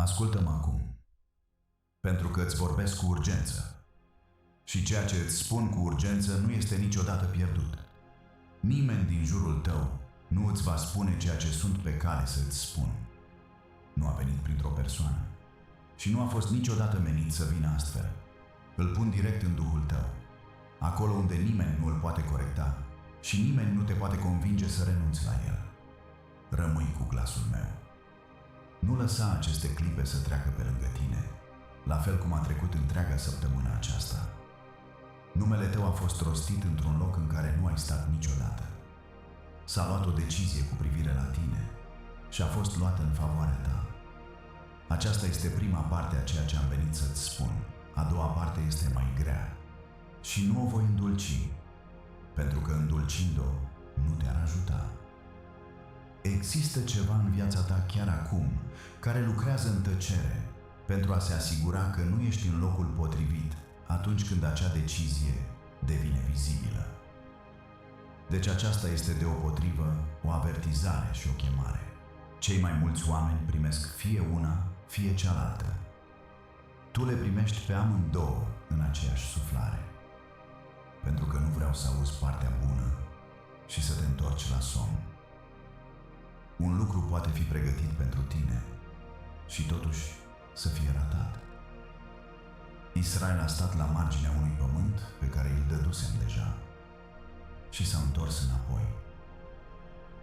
Ascultă-mă acum, pentru că îți vorbesc cu urgență. Și ceea ce îți spun cu urgență nu este niciodată pierdut. Nimeni din jurul tău nu îți va spune ceea ce sunt pe cale să îți spun. Nu a venit printr-o persoană și nu a fost niciodată menit să vină astfel. Îl pun direct în Duhul tău, acolo unde nimeni nu îl poate corecta și nimeni nu te poate convinge să renunți la el. Rămâi cu glasul meu. Nu lăsa aceste clipe să treacă pe lângă tine, la fel cum a trecut întreaga săptămână aceasta. Numele tău a fost rostit într-un loc în care nu ai stat niciodată. S-a luat o decizie cu privire la tine și a fost luată în favoarea ta. Aceasta este prima parte a ceea ce am venit să-ți spun. A doua parte este mai grea și nu o voi îndulci, pentru că îndulcind-o nu te-ar ajuta. Există ceva în viața ta chiar acum care lucrează în tăcere pentru a se asigura că nu ești în locul potrivit atunci când acea decizie devine vizibilă. Deci aceasta este deopotrivă o avertizare și o chemare. Cei mai mulți oameni primesc fie una, fie cealaltă. Tu le primești pe amândouă în aceeași suflare. Pentru că nu vreau să auzi partea bună și să te întorci la somn. Un lucru poate fi pregătit pentru tine și totuși să fie ratat. Israel a stat la marginea unui pământ pe care îl dădusem deja și s-a întors înapoi.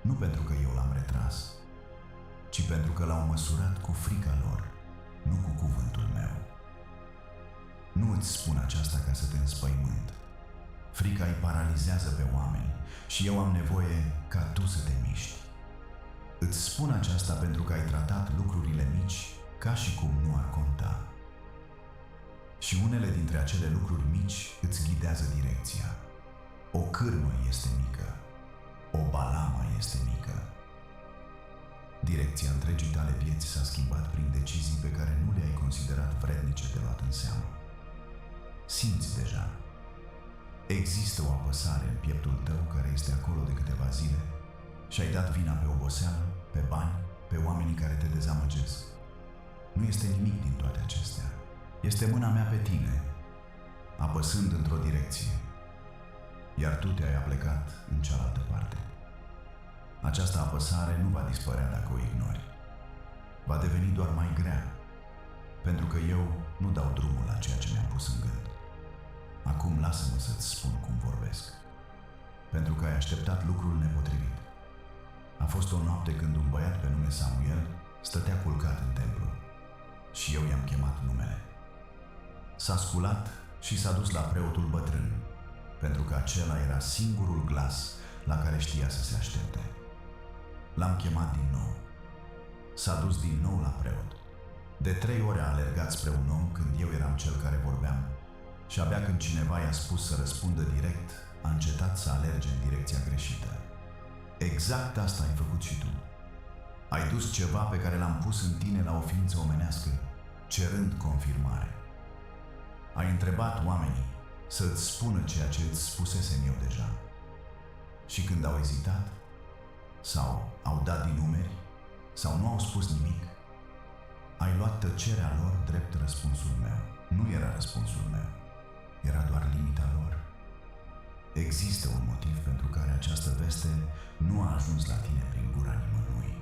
Nu pentru că eu l-am retras, ci pentru că l-au măsurat cu frica lor, nu cu cuvântul meu. Nu îți spun aceasta ca să te înspăimânt. Frica îi paralizează pe oameni și eu am nevoie ca tu să te miști. Îți spun aceasta pentru că ai tratat lucrurile mici ca și cum nu ar conta. Și unele dintre acele lucruri mici îți ghidează direcția. O cârmă este mică, o balamă este mică. Direcția întregii tale vieți s-a schimbat prin decizii pe care nu le-ai considerat vrednice de luat în seamă. Simți deja. Există o apăsare în pieptul tău care este acolo de câteva zile și ai dat vina pe oboseală, pe bani, pe oamenii care te dezamăgesc. Nu este nimic din toate acestea. Este mâna mea pe tine, apăsând într-o direcție, iar tu te-ai aplecat în cealaltă parte. Această apăsare nu va dispărea dacă o ignori. Va deveni doar mai grea, pentru că eu nu dau drumul la ceea ce mi-am pus în gând. Acum lasă-mă să-ți spun cum vorbesc, pentru că ai așteptat lucrul nepotrivit. A fost o noapte când un băiat pe nume Samuel stătea culcat în templu și eu i-am chemat numele. S-a sculat și s-a dus la preotul bătrân, pentru că acela era singurul glas la care știa să se aștepte. L-am chemat din nou. S-a dus din nou la preot. De 3 ore a alergat spre un om când eu eram cel care vorbeam și abia când cineva i-a spus să răspundă direct, a încetat să alerge în direcția greșită. Exact asta ai făcut și tu. Ai dus ceva pe care l-am pus în tine la o ființă omenească, cerând confirmare. Ai întrebat oamenii să-ți spună ceea ce îți spusesem eu deja. Și când au ezitat, sau au dat din numeri, sau nu au spus nimic, ai luat tăcerea lor drept răspunsul meu. Nu era răspunsul meu, era doar limita lor. Există un motiv pentru care această veste nu a ajuns la tine prin gura nimănui.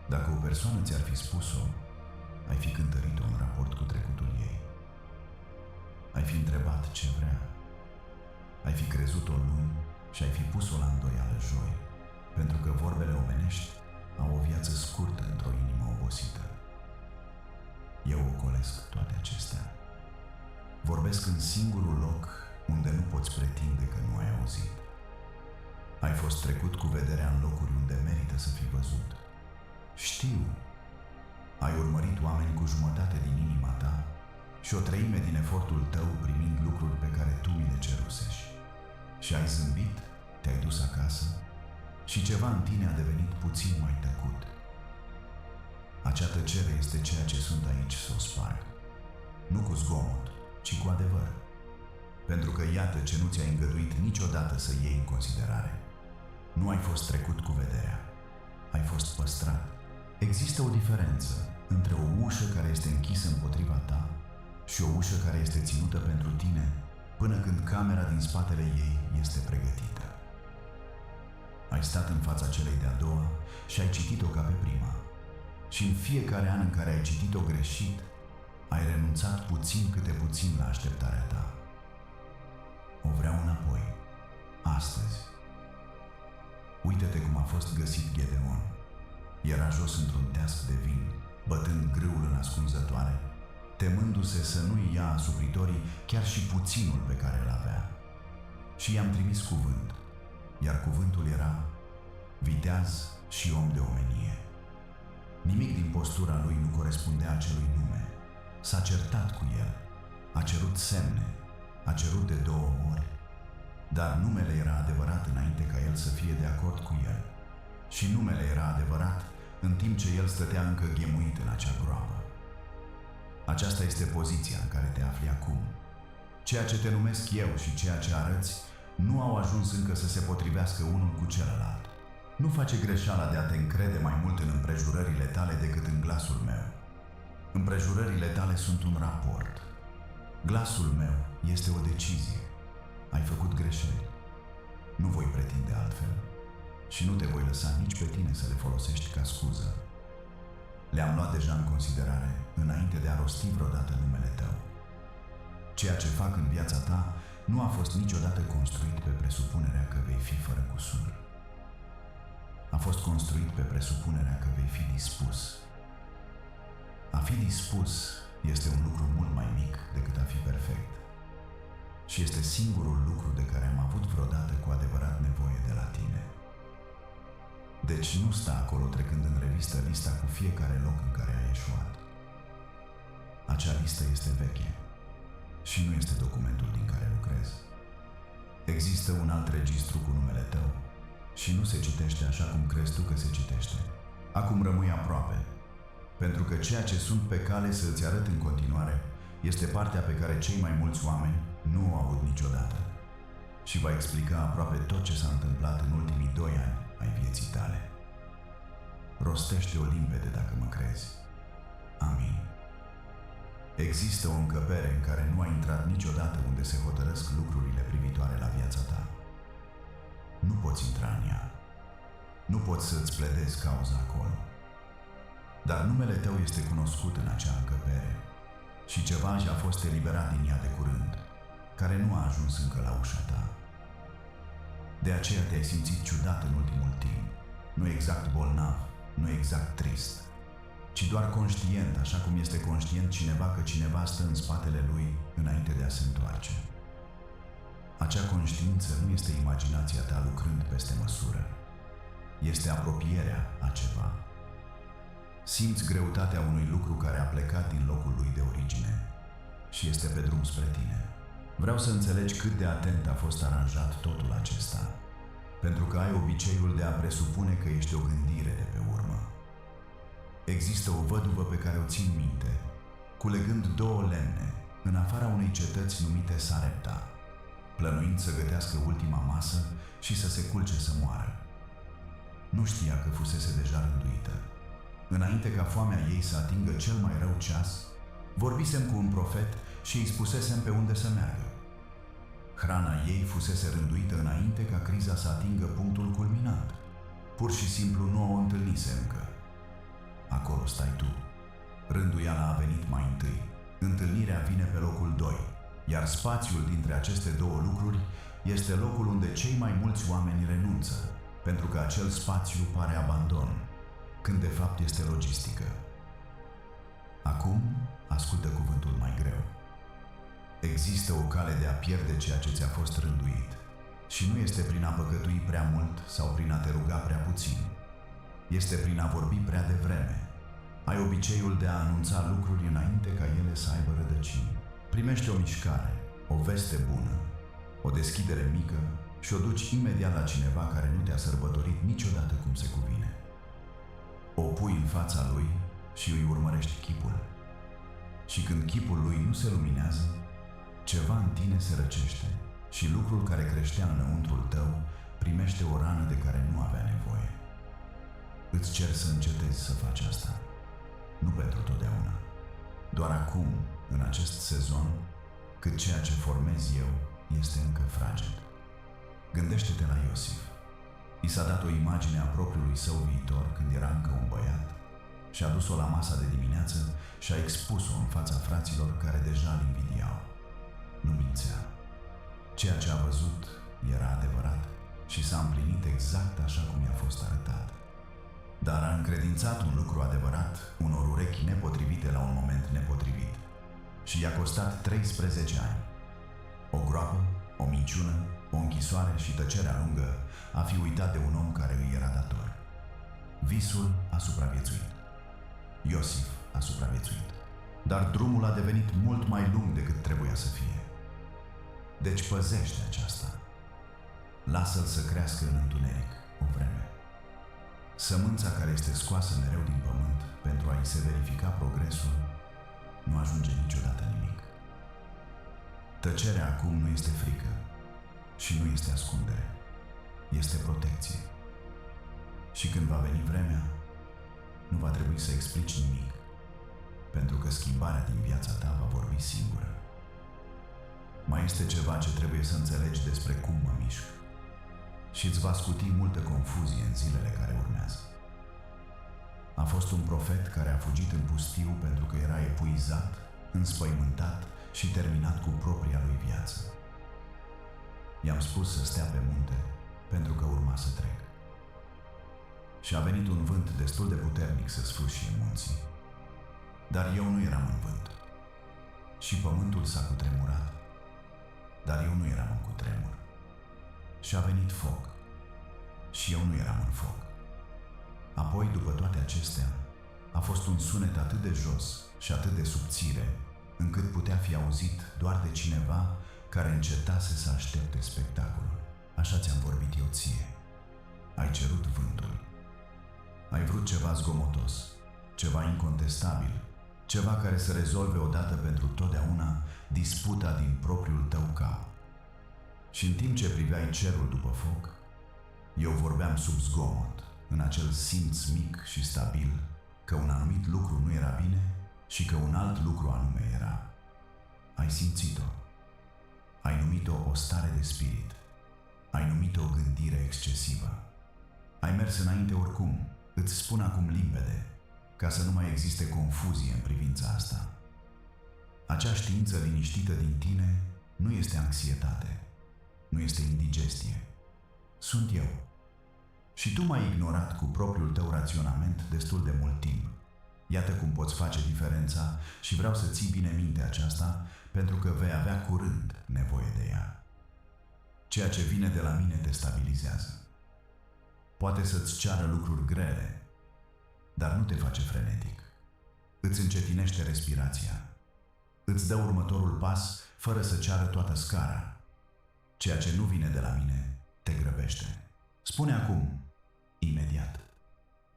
Dacă o persoană ți-ar fi spus-o, ai fi cântărit-o în raport cu trecutul ei. Ai fi întrebat ce vrea. Ai fi crezut-o luni și ai fi pus-o la îndoială joi, pentru că vorbele omenești au o viață scurtă într-o inimă obosită. Eu ocolesc toate acestea. Vorbesc în singurul loc unde nu poți pretinde că nu ai auzit. Ai fost trecut cu vederea în locuri unde merită să fii văzut. Știu. Ai urmărit oameni cu jumătate din inima ta și o treime din efortul tău primind lucruri pe care tu mi le cerusești. Și ai zâmbit, te-ai dus acasă și ceva în tine a devenit puțin mai tăcut. Acea tăcere este ceea ce sunt aici să o sparg. Nu cu zgomot, ci cu adevăr. Pentru că iată ce nu ți-ai îngăduit niciodată să iei în considerare. Nu ai fost trecut cu vederea. Ai fost păstrat. Există o diferență între și o ușă care este ținută pentru tine până când camera din spatele ei este pregătită. Ai stat în fața celei de-a doua și ai citit-o ca pe prima. Și în fiecare an în care ai citit-o greșit, ai renunțat puțin câte puțin la așteptarea ta. O vreau înapoi, astăzi. Uită-te cum a fost găsit Gedeon. Era jos într-un teasc de vin, bătând grâul în ascunzătoare, temându-se să nu-i ia asupritorii chiar și puținul pe care îl avea. Și i-am trimis cuvânt, iar cuvântul era viteaz și om de omenie. Nimic din postura lui nu corespundea acelui nume. S-a certat cu el, a cerut semne, a cerut de 2 ori, dar numele era adevărat înainte ca el să fie de acord cu el. Și numele era adevărat în timp ce el stătea încă ghemuit în acea groapă. Aceasta este poziția în care te afli acum. Ceea ce te numesc eu și ceea ce arăți nu au ajuns încă să se potrivească unul cu celălalt. Nu face greșeala de a te încrede mai mult în împrejurările tale decât în glasul meu. Împrejurările tale sunt un raport. Glasul meu este o decizie. Ai făcut greșeli. Nu voi pretinde altfel și nu te voi lăsa nici pe tine să le folosești ca scuză. Le-am luat deja în considerare înainte de a rosti vreodată numele tău. Ceea ce fac în viața ta nu a fost niciodată construit pe presupunerea că vei fi fără cusur. A fost construit pe presupunerea că vei fi dispus. A fi dispus este un lucru mult mai mic decât a fi perfect. Și este singurul lucru de care am avut vreodată cu adevărat nevoie de la tine. Deci nu sta acolo trecând în revistă lista cu fiecare loc în care ai eșuat. Acea listă este veche și nu este documentul din care lucrez. Există un alt registru cu numele tău și nu se citește așa cum crezi tu că se citește. Acum rămâi aproape, pentru că ceea ce sunt pe cale să îți arăt în continuare este partea pe care cei mai mulți oameni nu o aud niciodată și va explica aproape tot ce s-a întâmplat în ultimii 2 ani ai vieții tale. Rostește-o limpede dacă mă crezi. Amin. Există o încăpere în care nu ai intrat niciodată unde se hotărăsc lucrurile privitoare la viața ta. Nu poți intra în ea. Nu poți să-ți pledezi cauza acolo. Dar numele tău este cunoscut în acea încăpere și ceva a fost eliberat din ea de curând, care nu a ajuns încă la ușa ta. De aceea te-ai simțit ciudat în ultimul timp, nu exact bolnav, nu exact trist, ci doar conștient, așa cum este conștient cineva că cineva stă în spatele lui înainte de a se întoarce. Acea conștiință nu este imaginația ta lucrând peste măsură, este apropierea a ceva. Simți greutatea unui lucru care a plecat din locul lui de origine și este pe drum spre tine. Vreau să înțelegi cât de atent a fost aranjat totul acesta, pentru că ai obiceiul de a presupune că ești o gândire de pe urmă. Există o văduvă pe care o țin minte, culegând 2 lemne în afara unei cetăți numite Sarepta, plănuind să gătească ultima masă și să se culce să moară. Nu știa că fusese deja rânduită. Înainte ca foamea ei să atingă cel mai rău ceas, vorbisem cu un profet și îi spusesem pe unde să meargă. Hrana ei fusese rânduită înainte ca criza să atingă punctul culminant. Pur și simplu nu o întâlnise încă. Acolo stai tu. Rânduiala a venit mai întâi. Întâlnirea vine pe locul 2, iar spațiul dintre aceste 2 lucruri este locul unde cei mai mulți oameni renunță, pentru că acel spațiu pare abandon, când de fapt este logistică. Acum, ascultă cuvântul mai greu. Există o cale de a pierde ceea ce ți-a fost rânduit și nu este prin a păcătui prea mult sau prin a te ruga prea puțin. Este prin a vorbi prea devreme. Ai obiceiul de a anunța lucruri înainte ca ele să aibă rădăcini. Primești o mișcare, o veste bună, o deschidere mică și o duci imediat la cineva care nu te-a sărbătorit niciodată cum se cuvine. O pui în fața lui și îi urmărești chipul. Și când chipul lui nu se luminează, ceva în tine se răcește și lucrul care creștea înăuntrul tău primește o rană de care nu avea nevoie. Îți cer să încetezi să faci asta. Nu pentru totdeauna. Doar acum, în acest sezon cât ceea ce formez eu este încă fraged. Gândește-te la Iosif. I s-a dat o imagine a propriului său viitor când era încă un băiat și a dus-o la masa de dimineață și a expus-o în fața fraților care deja îl invidiau. Nu mințea. Ceea ce a văzut era adevărat și s-a împlinit exact așa cum i-a fost arătat. Dar a încredințat un lucru adevărat unor urechi nepotrivite la un moment nepotrivit și i-a costat 13 ani. O groapă, o minciună, o închisoare și tăcerea lungă a fi uitat de un om care îi era dator. Visul a supraviețuit. Iosif a supraviețuit. Dar drumul a devenit mult mai lung decât trebuia să fie. Deci păzește aceasta. Lasă-l să crească în întuneric o vreme. Sămânța care este scoasă mereu din pământ pentru a-i se verifica progresul nu ajunge niciodată nimic. Tăcerea acum nu este frică și nu este ascundere. Este protecție. Și când va veni vremea, nu va trebui să explici nimic, pentru că schimbarea din viața ta va vorbi singură. Mai este ceva ce trebuie să înțelegi despre cum mă mișc și îți va scuti multă confuzie în zilele care urmează. A fost un profet care a fugit în pustiu pentru că era epuizat, înspăimântat și terminat cu propria lui viață. I-am spus să stea pe munte pentru că urma să trec. Și a venit un vânt destul de puternic să sfâșie munții. Dar eu nu eram în vânt. Și pământul s-a cutremurat. Dar eu nu eram în cutremur. Și a venit foc. Și eu nu eram în foc. Apoi, după toate acestea, a fost un sunet atât de jos și atât de subțire, încât putea fi auzit doar de cineva care încetase să aștepte spectacolul. Așa ți-am vorbit eu ție. Ai cerut vântul. Ai vrut ceva zgomotos, ceva incontestabil, ceva care să rezolve odată pentru totdeauna disputa din propriul tău cap. Și în timp ce priveai cerul după foc, eu vorbeam sub zgomot, în acel simț mic și stabil, că un anumit lucru nu era bine și că un alt lucru anume era. Ai simțit-o. Ai numit-o o stare de spirit. Ai numit-o o gândire excesivă. Ai mers înainte oricum, îți spun acum limpede, ca să nu mai existe confuzie în privința asta. Acea știință liniștită din tine nu este anxietate, nu este indigestie. Sunt eu. Și tu m-ai ignorat cu propriul tău raționament destul de mult timp. Iată cum poți face diferența și vreau să ții bine minte aceasta, pentru că vei avea curând nevoie de ea. Ceea ce vine de la mine te stabilizează. Poate să-ți ceară lucruri grele, dar nu te face frenetic. Îți încetinește respirația. Îți dă următorul pas fără să ceară toată scara. Ceea ce nu vine de la mine te grăbește. Spune acum, imediat,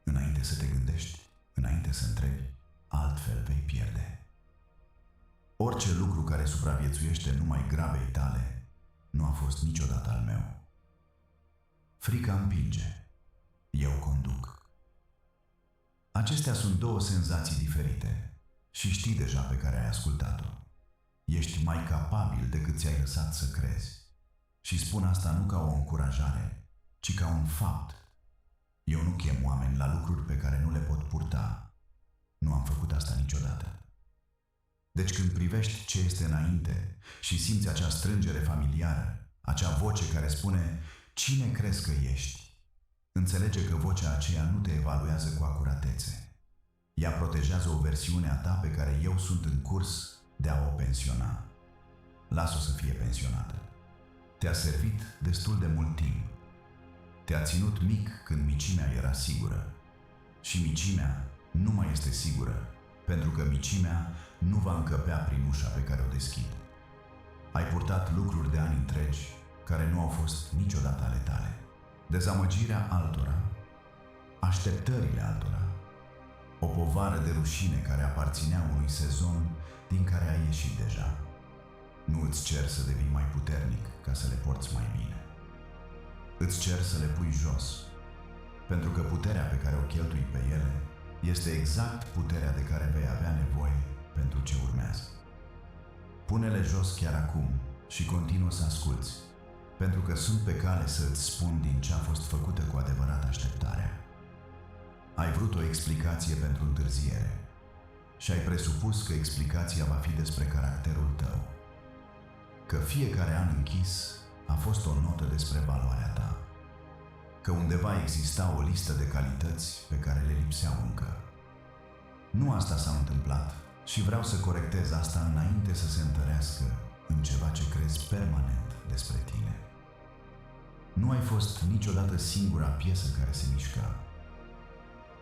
înainte să te gândești, înainte să întrebi, altfel vei pierde. Orice lucru care supraviețuiește numai grabei tale nu a fost niciodată al meu. Frica împinge, eu conduc. Acestea sunt două senzații diferite și știi deja pe care ai ascultat-o. Ești mai capabil decât ți-ai lăsat să crezi. Și spun asta nu ca o încurajare, ci ca un fapt. Eu nu chem oameni la lucruri pe care nu le pot purta. Nu am făcut asta niciodată. Deci când privești ce este înainte și simți acea strângere familiară, acea voce care spune cine crezi că ești, înțelege că vocea aceea nu te evaluează cu acuratețe. Ea protejează o versiune a ta pe care eu sunt în curs de a o pensiona. Lasă-o să fie pensionată. Te-a servit destul de mult timp. Te-a ținut mic când micimea era sigură. Și micimea nu mai este sigură, pentru că micimea nu va încăpea prin ușa pe care o deschid. Ai purtat lucruri de ani întregi care nu au fost niciodată ale tale. Dezamăgirea altora, așteptările altora, o povară de rușine care aparținea unui sezon din care ai ieșit deja. Nu îți cer să devii mai puternic ca să le porți mai bine. Îți cer să le pui jos, pentru că puterea pe care o cheltui pe ele este exact puterea de care vei avea nevoie pentru ce urmează. Pune-le jos chiar acum și continuă să asculți, pentru că sunt pe cale să îți spun din ce a fost făcută cu adevărat așteptarea. Ai vrut o explicație pentru întârziere și ai presupus că explicația va fi despre caracterul tău, că fiecare an închis a fost o notă despre valoarea ta, că undeva exista o listă de calități pe care le lipseau încă. Nu asta s-a întâmplat și vreau să corectez asta înainte să se întărească în ceva ce crezi permanent despre tine. Nu ai fost niciodată singura piesă care se mișca.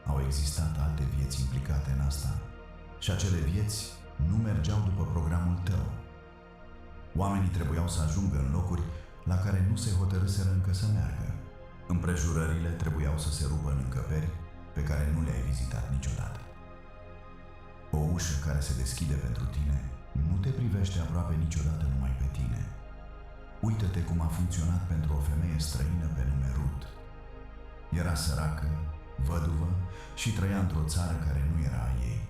Au existat alte vieți implicate în asta și acele vieți nu mergeau după programul tău. Oamenii trebuiau să ajungă în locuri la care nu se hotărâseră încă să meargă. Împrejurările trebuiau să se rupă în încăperi pe care nu le-ai vizitat niciodată. O ușă care se deschide pentru tine nu te privește aproape niciodată numai pe tine. Uită-te cum a funcționat pentru o femeie străină pe nume Ruth. Era săracă, văduvă și trăia într-o țară care nu era a ei.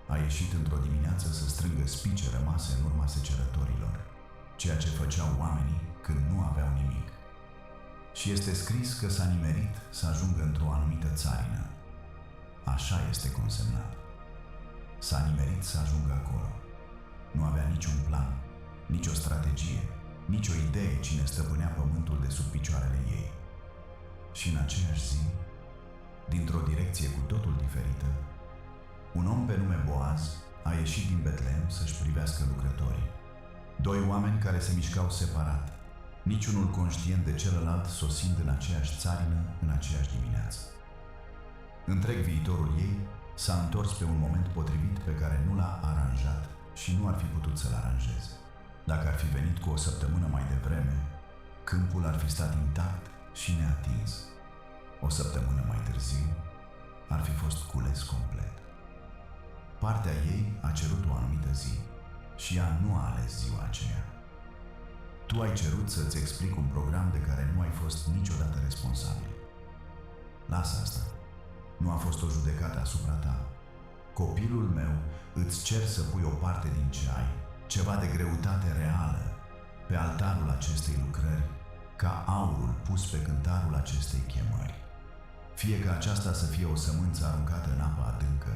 A ieșit într-o dimineață să strângă spice rămase în urma secerătorilor, ceea ce făceau oamenii când nu aveau nimic. Și este scris că s-a nimerit să ajungă într-o anumită țarină. Așa este consemnat. S-a nimerit să ajungă acolo. Nu avea niciun plan, nicio strategie, nicio idee cine stăpânea pământul de sub picioarele ei. Și în aceeași zi, dintr-o direcție cu totul diferită, un om pe nume Boaz a ieșit din Betlehem să-și privească lucrătorii. Doi oameni care se mișcau separat, niciunul conștient de celălalt, sosind în aceeași țarină în aceeași dimineață. Întreg viitorul ei s-a întors pe un moment potrivit pe care nu l-a aranjat și nu ar fi putut să-l aranjeze. Dacă ar fi venit cu o săptămână mai devreme, câmpul ar fi stat intact și neatins. O săptămână mai târziu, ar fi fost cules complet. Partea ei a cerut o anumită zi și ea nu a ales ziua aceea. Tu ai cerut să-ți explic un program de care nu ai fost niciodată responsabil. Lasă asta. Nu a fost o judecată asupra ta. Copilul meu, îți cer să pui o parte din ce ai, ceva de greutate reală, pe altarul acestei lucrări, ca aurul pus pe cântarul acestei chemări. Fie ca aceasta să fie o sămânță aruncată în apă adâncă,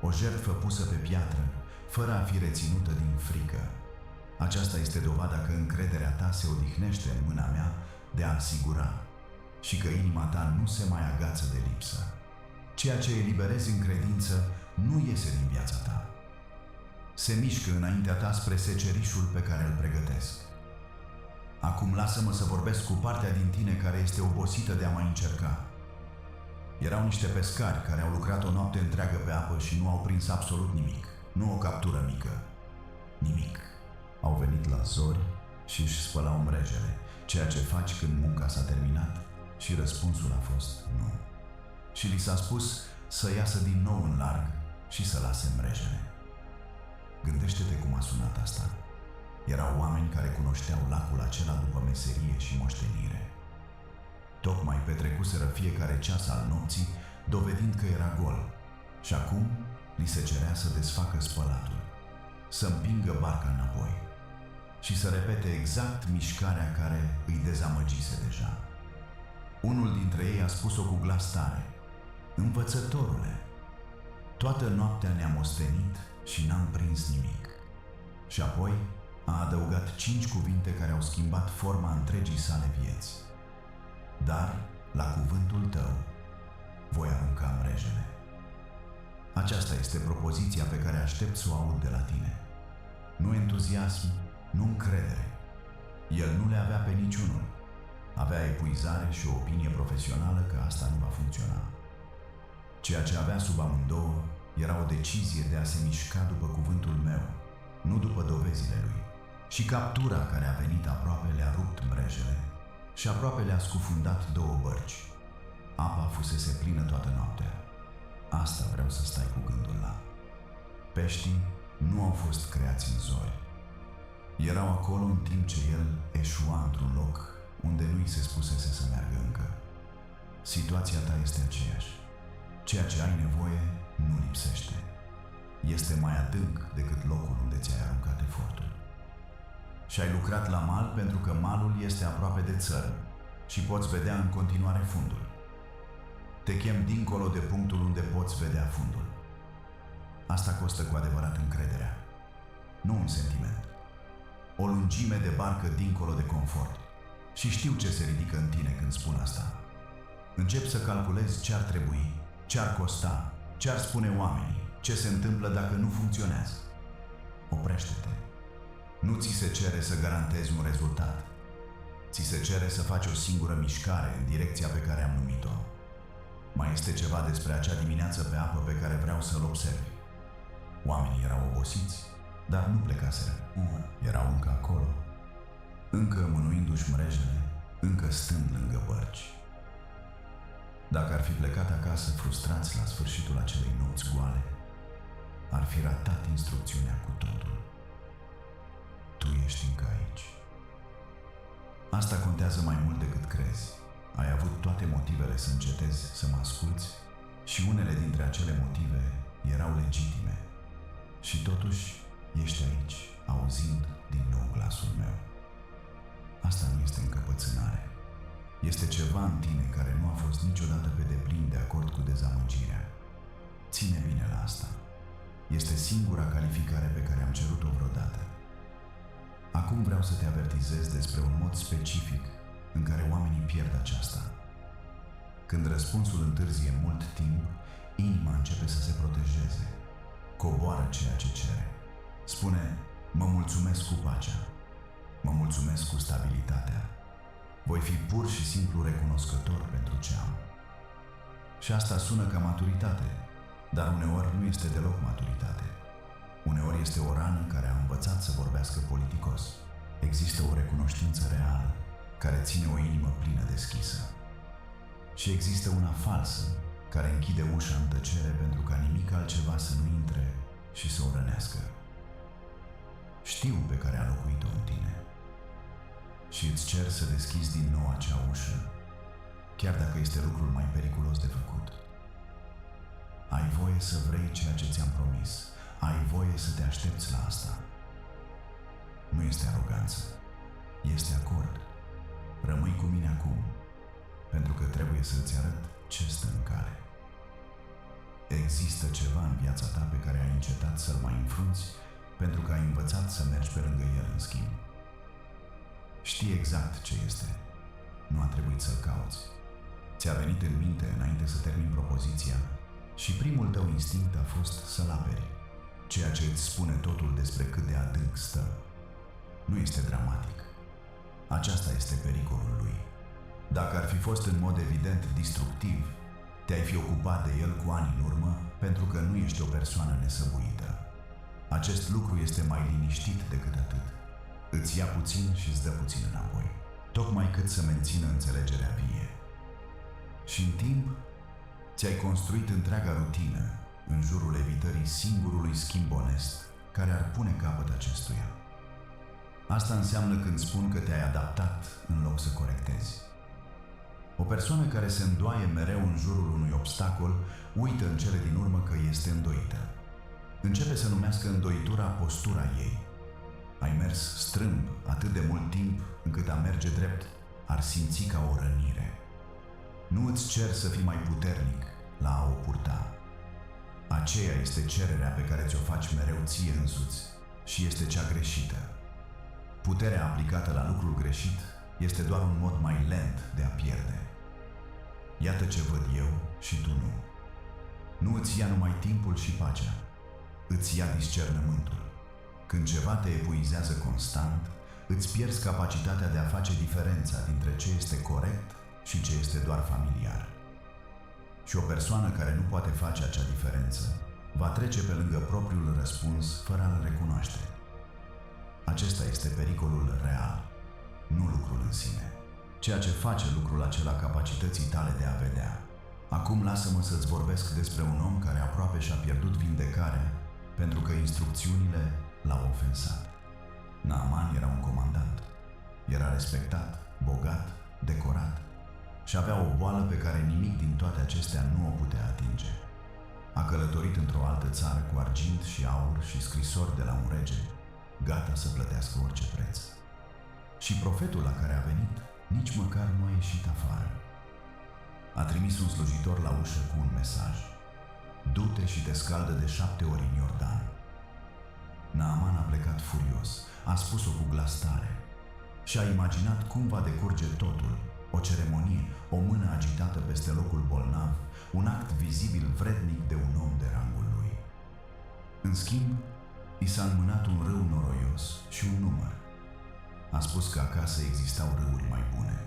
o jertfă pusă pe piatră, fără a fi reținută din frică. Aceasta este dovada că încrederea ta se odihnește în mâna mea de a asigura și că inima ta nu se mai agață de lipsă. Ceea ce eliberezi în credință nu iese din viața ta. Se mișcă înaintea ta spre secerișul pe care îl pregătesc. Acum lasă-mă să vorbesc cu partea din tine care este obosită de a mai încerca. Erau niște pescari care au lucrat o noapte întreagă pe apă și nu au prins absolut nimic, nu o captură mică. Nimic. Au venit la zori și își spălau mrejele, ceea ce faci când munca s-a terminat, și răspunsul a fost nu. Și li s-a spus să iasă din nou în larg și să lase mrejele. Gândește-te cum a sunat asta. Erau oameni care cunoșteau lacul acela după meserie și moștenire. Tocmai petrecuseră fiecare ceas al nopții, dovedind că era gol. Și acum li se cerea să desfacă spălatul, să împingă barca înapoi și să repete exact mișcarea care îi dezamăgise deja. Unul dintre ei a spus-o cu glas tare: „Învățătorule, toată noaptea ne-am ostenit și n-am prins nimic.” Și apoi a adăugat 5 cuvinte care au schimbat forma întregii sale vieți: „Dar, la cuvântul tău, voi arunca mrejele.” Aceasta este propoziția pe care aștept să o aud de la tine. Nu entuziasm, nu încredere. El nu le avea pe niciunul. Avea epuizare și o opinie profesională că asta nu va funcționa. Ceea ce avea sub amândouă era o decizie de a se mișca după cuvântul meu, nu după dovezile lui. Și captura care a venit aproape le-a rupt mrejele și aproape le-a scufundat 2 bărci. Apa fusese plină toată noaptea. Asta vreau să stai cu gândul la. Peștii nu au fost creați în zori. Erau acolo în timp ce el eșua într-un loc unde nu îi se spusese să meargă încă. Situația ta este aceeași. Ceea ce ai nevoie nu lipsește. este mai adânc decât locul unde ți-ai aruncat efortul. Și ai lucrat la mal pentru că malul este aproape de țărm și poți vedea în continuare fundul. Te chem dincolo de punctul unde poți vedea fundul. Asta costă cu adevărat încrederea, nu un sentiment. O lungime de barcă dincolo de confort. Și știu ce se ridică în tine când spun asta. Încep să calculezi ce ar trebui, ce ar costa, ce ar spune oamenii, ce se întâmplă dacă nu funcționează. Oprește-te. Nu ți se cere să garantezi un rezultat. Ți se cere să faci o singură mișcare în direcția pe care am numit-o. Mai este ceva despre acea dimineață pe apă pe care vreau să-l observi. Oamenii erau obosiți, dar nu plecaseră. Erau încă acolo. Încă mânuindu-și mrejele, încă stând lângă bărci. Dacă ar fi plecat acasă frustrați la sfârșitul acelei nopți goale, ar fi ratat instrucțiunea cu totul. Tu ești încă aici. Asta contează mai mult decât crezi. Ai avut toate motivele să încetezi să mă asculți și unele dintre acele motive erau legitime. Și totuși ești aici, auzind din nou glasul meu. Asta nu este încăpățânare. Este ceva în tine care nu a fost niciodată pe deplin de acord cu dezamăgirea. Ține bine la asta. Este singura calificare pe care am cerut-o vreodată. Acum vreau să te avertizez despre un mod specific în care oamenii pierd aceasta. Când răspunsul întârzie mult timp, inima începe să se protejeze. Coboară ceea ce cere. Spune, mă mulțumesc cu pacea. Mă mulțumesc cu stabilitatea. Voi fi pur și simplu recunoscător pentru ce am. Și asta sună ca maturitate, dar uneori nu este deloc maturitate. Uneori este o rană care a învățat să vorbească politicos. Există o recunoștință reală care ține o inimă plină deschisă. Și există una falsă care închide ușa în tăcere pentru ca nimic altceva să nu intre și să o rănească. Știu pe care a locuit-o în tine. Și îți cer să deschizi din nou acea ușă, chiar dacă este lucrul mai periculos de făcut. Ai voie să vrei ceea ce ți-am promis. Ai voie să te aștepți la asta. Nu este aroganță. Este acord. Rămâi cu mine acum, pentru că trebuie să-ți arăt ce stă în cale. Există ceva în viața ta pe care ai încetat să-l mai înfrunți pentru că ai învățat să mergi pe lângă el în schimb. Știi exact ce este. Nu a trebuit să-l cauți. Ți-a venit în minte înainte să termin propoziția și primul tău instinct a fost să-l aperi, ceea ce îți spune totul despre cât de adânc stă. Nu este dramatic. Aceasta este pericolul lui. Dacă ar fi fost în mod evident destructiv, te-ai fi ocupat de el cu ani în urmă pentru că nu ești o persoană nesăbuită. Acest lucru este mai liniștit decât atât. Îți ia puțin și îți dă puțin înapoi, tocmai cât să mențină înțelegerea vie. Și în timp, ți-ai construit întreaga rutină în jurul evitării singurului schimb onest care ar pune capăt acestuia. Asta înseamnă când spun că te-ai adaptat în loc să corectezi. O persoană care se îndoaie mereu în jurul unui obstacol uită în cele din urmă că este îndoită. Începe să numească îndoitura postura ei. Ai mers strâmb atât de mult timp încât a merge drept ar simți ca o rănire. Nu îți cer să fii mai puternic la a o purta. Aceea este cererea pe care ți-o faci mereu ție însuți și este cea greșită. Puterea aplicată la lucrul greșit este doar un mod mai lent de a pierde. Iată ce văd eu și tu nu. Nu îți ia numai timpul și pacea, îți ia discernământul. Când ceva te epuizează constant, îți pierzi capacitatea de a face diferența dintre ce este corect și ce este doar familiar. Și o persoană care nu poate face acea diferență va trece pe lângă propriul răspuns fără a-l recunoaște. Acesta este pericolul real, nu lucrul în sine. Ceea ce face lucrul acela capacității tale de a vedea. Acum lasă-mă să-ți vorbesc despre un om care aproape și-a pierdut vindecarea pentru că instrucțiunile l-au ofensat. Naaman era un comandant. Era respectat, bogat, decorat și avea o boală pe care nimic din toate acestea nu o putea atinge. A călătorit într-o altă țară cu argint și aur și scrisori de la un rege, gata să plătească orice preț. Și profetul la care a venit nici măcar nu a ieșit afară. A trimis un slujitor la ușă cu un mesaj: du-te și te scaldă de 7 ori în Iordan. Naaman a plecat furios, a spus-o cu glas tare și a imaginat cum va decurge totul: o ceremonie, o mână agitată peste locul bolnav, un act vizibil vrednic de un om de rangul lui. În schimb, i s-a înmânat un râu noroios și un număr. A spus că acasă existau râuri mai bune.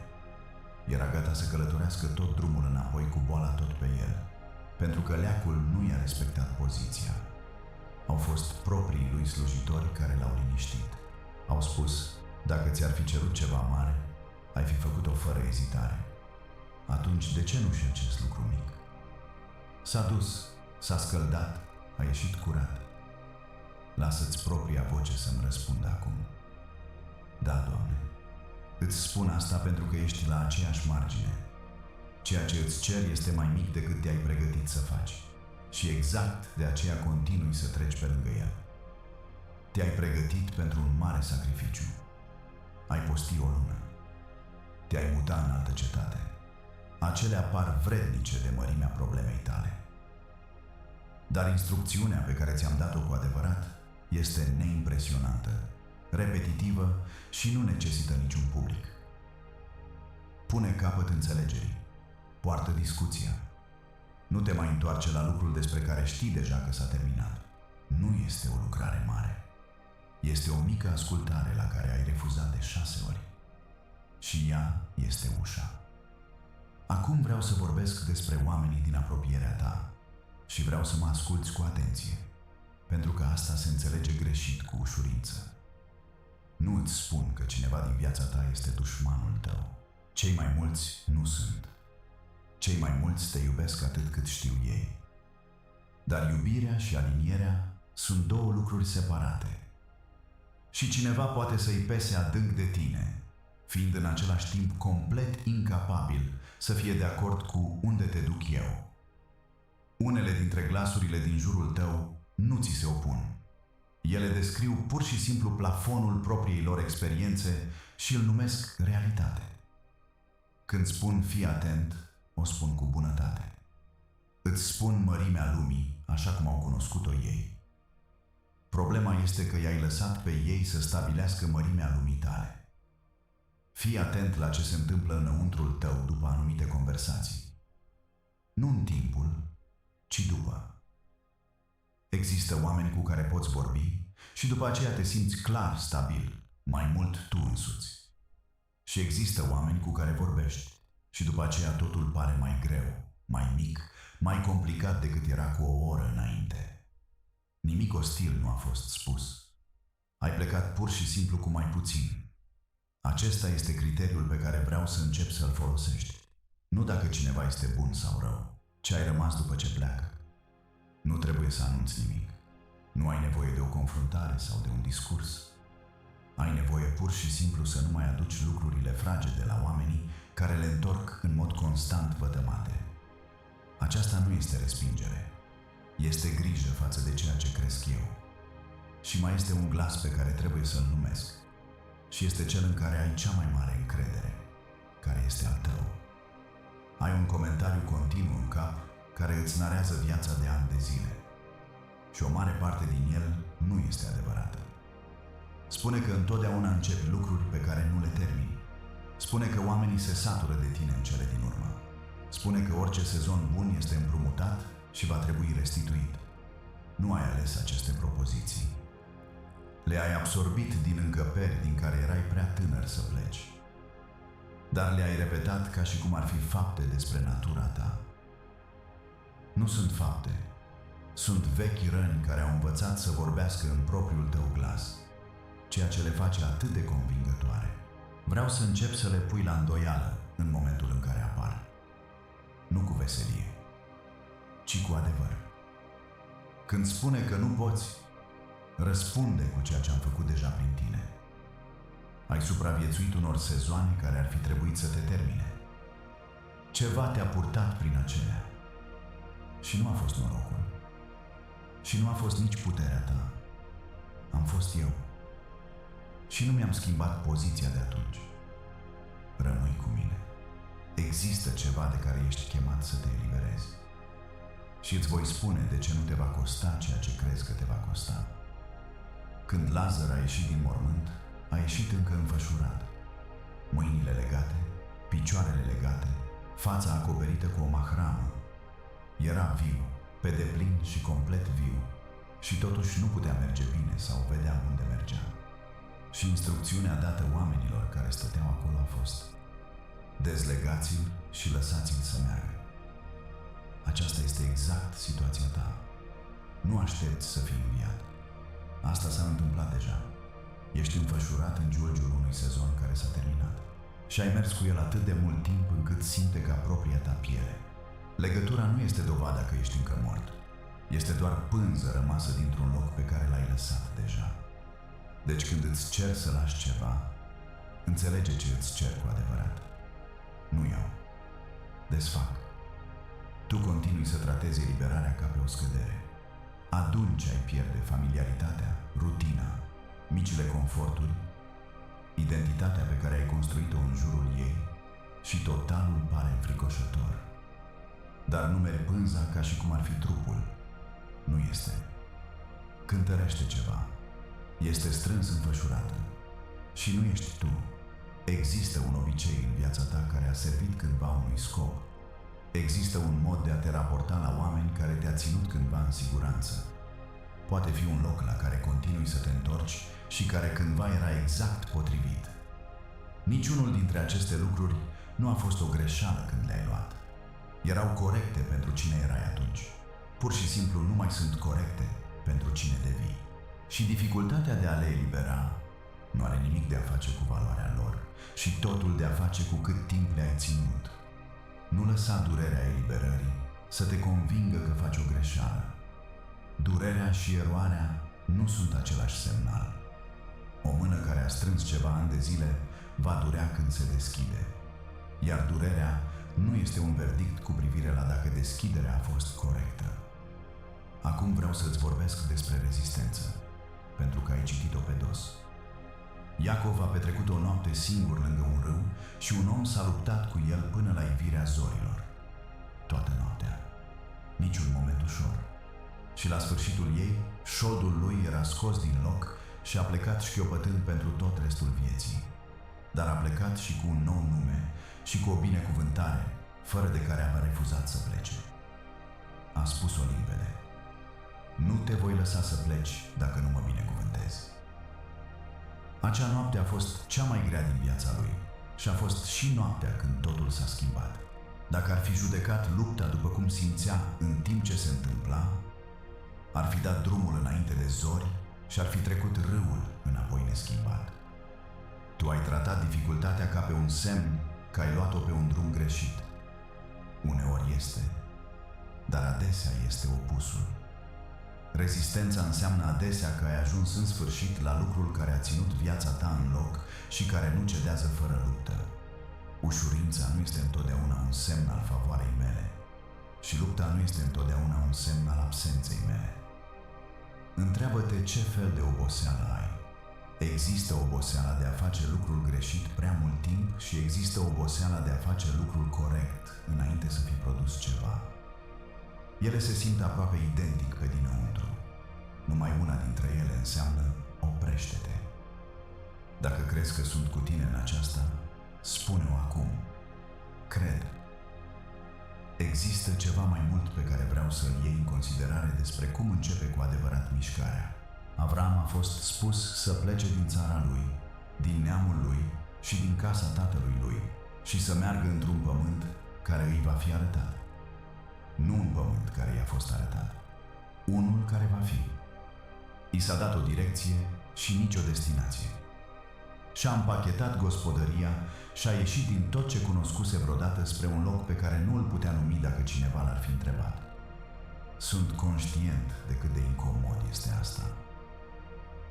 Era gata să călătorească tot drumul înapoi cu boala tot pe el, pentru că leacul nu i-a respectat poziția. Au fost proprii lui slujitori care l-au liniștit. Au spus: dacă ți-ar fi cerut ceva mare, ai fi făcut-o fără ezitare. Atunci de ce nu și acest lucru mic? S-a dus, s-a scăldat, a ieșit curat. Lasă-ți propria voce să-mi răspundă acum. Da, Doamne, îți spun asta pentru că ești la aceeași margine. Ceea ce îți cer este mai mic decât te-ai pregătit să faci și exact de aceea continui să treci pe lângă el. Te-ai pregătit pentru un mare sacrificiu. Ai posti o lună. Te-ai muta în altă cetate. Acelea par vrednice de mărimea problemei tale. Dar instrucțiunea pe care ți-am dat-o cu adevărat este neimpresionantă, repetitivă și nu necesită niciun public. Pune capăt înțelegerii. Poartă discuția. Nu te mai întoarce la lucrul despre care știi deja că s-a terminat. Nu este o lucrare mare. Este o mică ascultare la care ai refuzat de 6 ori. Și ea este ușa. Acum vreau să vorbesc despre oamenii din apropierea ta și vreau să mă asculți cu atenție, pentru că asta se înțelege greșit cu ușurință. Nu îți spun că cineva din viața ta este dușmanul tău. Cei mai mulți nu sunt. Cei mai mulți te iubesc atât cât știu ei. Dar iubirea și alinierea sunt două lucruri separate. Și cineva poate să-i pese adânc de tine, fiind în același timp complet incapabil să fie de acord cu unde te duc eu. Unele dintre glasurile din jurul tău nu ți se opun. Ele descriu pur și simplu plafonul propriei lor experiențe și îl numesc realitate. Când spun fii atent, o spun cu bunătate. Îți spun mărimea lumii așa cum au cunoscut-o ei. Problema este că i-ai lăsat pe ei să stabilească mărimea lumii tale. Fii atent la ce se întâmplă înăuntrul tău după anumite conversații. Nu în timpul, ci după. Există oameni cu care poți vorbi și după aceea te simți clar, stabil, mai mult tu însuți. Și există oameni cu care vorbești și după aceea totul pare mai greu, mai mic, mai complicat decât era cu o oră înainte. Nimic ostil nu a fost spus. Ai plecat pur și simplu cu mai puțin. Acesta este criteriul pe care vreau să începi să-l folosești. Nu dacă cineva este bun sau rău, ci ai rămas după ce pleacă. Nu trebuie să anunți nimic. Nu ai nevoie de o confruntare sau de un discurs. Ai nevoie pur și simplu să nu mai aduci lucrurile fragede la oamenii care le întorc în mod constant vătămate. Aceasta nu este respingere. Este grijă față de ceea ce cresc eu. Și mai este un glas pe care trebuie să-l numesc. Și este cel în care ai cea mai mare încredere, care este al tău. Ai un comentariu continuu în cap care îți narează viața de ani de zile. Și o mare parte din el nu este adevărată. Spune că întotdeauna începi lucruri pe care nu le termini. Spune că oamenii se satură de tine în cele din urmă. Spune că orice sezon bun este împrumutat și va trebui restituit. Nu ai ales aceste propoziții. Le-ai absorbit din încăperi din care erai prea tânăr să pleci. Dar le-ai repetat ca și cum ar fi fapte despre natura ta. Nu sunt fapte. Sunt vechi răni care au învățat să vorbească în propriul tău glas, ceea ce le face atât de convingătoare. Vreau să încep să le pui la îndoială în momentul în care apar. Nu cu veselie, ci cu adevăr. Când spune că nu poți, răspunde cu ceea ce am făcut deja prin tine. Ai supraviețuit unor sezoane care ar fi trebuit să te termine. Ceva te-a purtat prin acelea și nu a fost norocul. Și nu a fost nici puterea ta. Am fost eu. Și nu mi-am schimbat poziția de atunci. Rămâi cu mine. Există ceva de care ești chemat să te eliberezi. Și îți voi spune de ce nu te va costa ceea ce crezi că te va costa. Când Lazar a ieșit din mormânt, a ieșit încă înfășurat. Mâinile legate, picioarele legate, fața acoperită cu o mahramă. Era viu, pe deplin și complet viu, și totuși nu putea merge bine sau vedea unde mergea. Și instrucțiunea dată oamenilor care stăteau acolo a fost: dezlegați-l și lăsați-l să meargă. Aceasta este exact situația ta. Nu aștepți să fii înviat. Asta s-a întâmplat deja. Ești înfășurat în giulgiul unui sezon care s-a terminat. Și ai mers cu el atât de mult timp încât simte ca propria ta piele. Legătura nu este dovada că ești încă mort. Este doar pânză rămasă dintr-un loc pe care l-ai lăsat deja. Deci când îți cer să lași ceva, înțelege ce îți cer cu adevărat. Nu eu. Desfac. Tu continui să tratezi eliberarea ca pe o scădere. Aduni ce ai pierde: familiaritatea, rutina, micile conforturi, identitatea pe care ai construit-o în jurul ei, și totalul pare înfricoșător. Dar numeri pânza ca și cum ar fi trupul. Nu este. Cântărește ceva. Este strâns înfășurată. Și nu ești tu. Există un obicei în viața ta care a servit cândva unui scop. Există un mod de a te raporta la oameni care te-a ținut cândva în siguranță. Poate fi un loc la care continui să te întorci și care cândva era exact potrivit. Niciunul dintre aceste lucruri nu a fost o greșeală când le-ai luat. Erau corecte pentru cine erai atunci. Pur și simplu nu mai sunt corecte pentru cine devii. Și dificultatea de a le elibera nu are nimic de a face cu valoarea lor, și totul de a face cu cât timp le-ai ținut. Nu lăsa durerea eliberării să te convingă că faci o greșeală. Durerea și eroarea nu sunt același semnal. O mână care a strâns ceva ani de zile va durea când se deschide. Iar durerea nu este un verdict cu privire la dacă deschiderea a fost corectă. Acum vreau să-ți vorbesc despre rezistență, pentru că ai citit-o pe dos. Iacov a petrecut o noapte singur lângă un râu și un om s-a luptat cu el până la ivirea zorilor. Toată noaptea. Niciun moment ușor. Și la sfârșitul ei, șoldul lui era scos din loc și a plecat șchiopătând pentru tot restul vieții. Dar a plecat și cu un nou nume și cu o binecuvântare, fără de care a refuzat să plece. A spus-o limpede: nu te voi lăsa să pleci dacă nu mă binecuvântezi. Acea noapte a fost cea mai grea din viața lui și a fost și noaptea când totul s-a schimbat. Dacă ar fi judecat lupta după cum simțea în timp ce se întâmpla, ar fi dat drumul înainte de zori și ar fi trecut râul înapoi neschimbat. Tu ai tratat dificultatea ca pe un semn că ai luat-o pe un drum greșit. Uneori este, dar adesea este opusul. Rezistența înseamnă adesea că ai ajuns în sfârșit la lucrul care a ținut viața ta în loc și care nu cedează fără luptă. Ușurința nu este întotdeauna un semn al favoarei mele și lupta nu este întotdeauna un semn al absenței mele. Întreabă-te ce fel de oboseală ai. Există oboseala de a face lucrul greșit prea mult timp și există oboseala de a face lucrul corect înainte să fi produs ceva. Ele se simt aproape identic pe dinăuntru. Numai una dintre ele înseamnă: oprește-te. Dacă crezi că sunt cu tine în aceasta, spune-o acum. Cred. Există ceva mai mult pe care vreau să-l iei în considerare despre cum începe cu adevărat mișcarea. Avram a fost spus să plece din țara lui, din neamul lui și din casa tatălui lui și să meargă într-un pământ care îi va fi arătat. Nu un pământ care i-a fost arătat, unul care va fi. I s-a dat o direcție și nicio destinație. Și-a împachetat gospodăria și a ieșit din tot ce cunoscuse vreodată spre un loc pe care nu îl putea numi dacă cineva l-ar fi întrebat. Sunt conștient de cât de incomod este asta.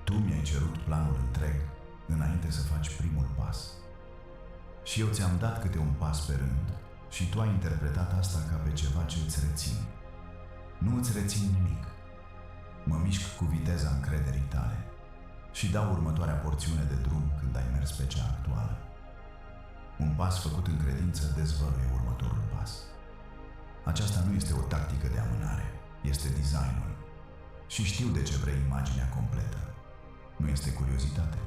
Tu mi-ai cerut planul întreg înainte să faci primul pas. Și eu ți-am dat câte un pas pe rând și tu ai interpretat asta ca pe ceva ce îți rețin. Nu îți rețin nimic. Mă mișc cu viteza încrederii tale și dau următoarea porțiune de drum când ai mers pe cea actuală. Un pas făcut în credință dezvăluie următorul pas. Aceasta nu este o tactică de amânare, este designul. Și știu de ce vrei imaginea completă. Nu este curiozitate.